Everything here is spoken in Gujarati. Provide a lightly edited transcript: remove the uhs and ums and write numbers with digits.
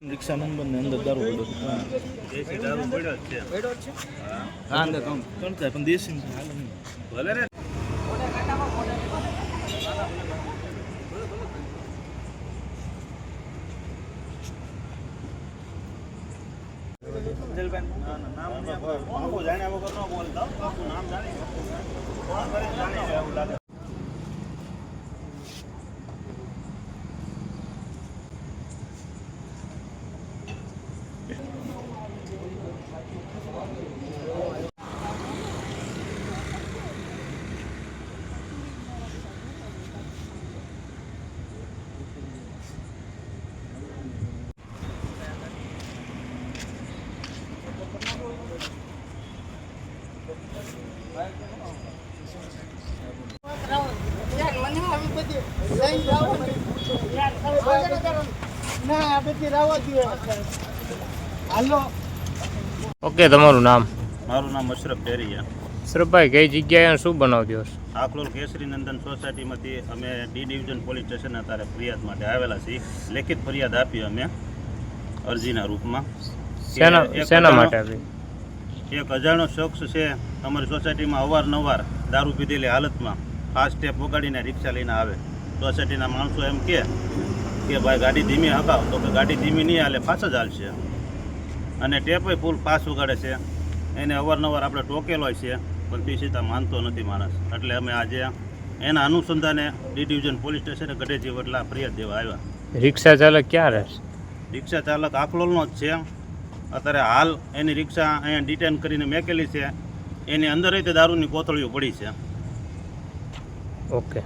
રિક્ષા નંબર ને અંદર દારૂ પડ્યો દેશી દારૂ પડ્યો જ છે. હા અંદર ત્રણ થાય પણ દેશી હાલે નહીં ભલે રે બાપુ જાણ્યા વગર ન બોલતા બાપુ નામ જાણી કોણ કરે જાણી એવું લાગે. ઓકે, તમારું નામ? મારું નામ અશરફ ડેરિયા. અશરફભાઈ, કઈ જગ્યાએ શું બનાવતી હશે? આખલોલ કેસરી નંદન સોસાયટીમાંથી અમે ડી ડિવિઝન પોલીસ સ્ટેશન અત્યારે ફરિયાદ માટે આવેલા છીએ. લેખિત ફરિયાદ આપી અમે અરજીના રૂપમાં. શેના માટે આપી? એક અજાણ્યો શખ્સ છે અમારી સોસાયટીમાં અવારનવાર દારૂ પીધેલી હાલતમાં ફાસ્ટ સ્ટેપ વગાડીને રિક્ષા લઈને આવે. સોસાયટીના માણસો એમ કે ભાઈ ગાડી ધીમી હકાવ, તો કે ગાડી ધીમી નહીં હાલે, ફાસ જ હાલશે. અને ટેપય ફૂલ ફાસ્ટ વગાડે છે. એને અવારનવાર આપણે ટોકેલો છે પણ તે સીધા માનતો નથી માણસ. એટલે અમે આજે એના અનુસંધાને ડી ડિવિઝન પોલીસ સ્ટેશને ગઢેજી વડલા ફરિયાદ દેવા આવ્યા. રિક્ષા ચાલક ક્યાં રહેશે? રિક્ષા ચાલક આખલોલનો જ છે. અત્યારે હાલ એની રિક્ષા અહીંયા ડિટેન કરીને મેકેલી છે. એની અંદર તે દારૂની કોથળીઓ પડી છે. ઓકે.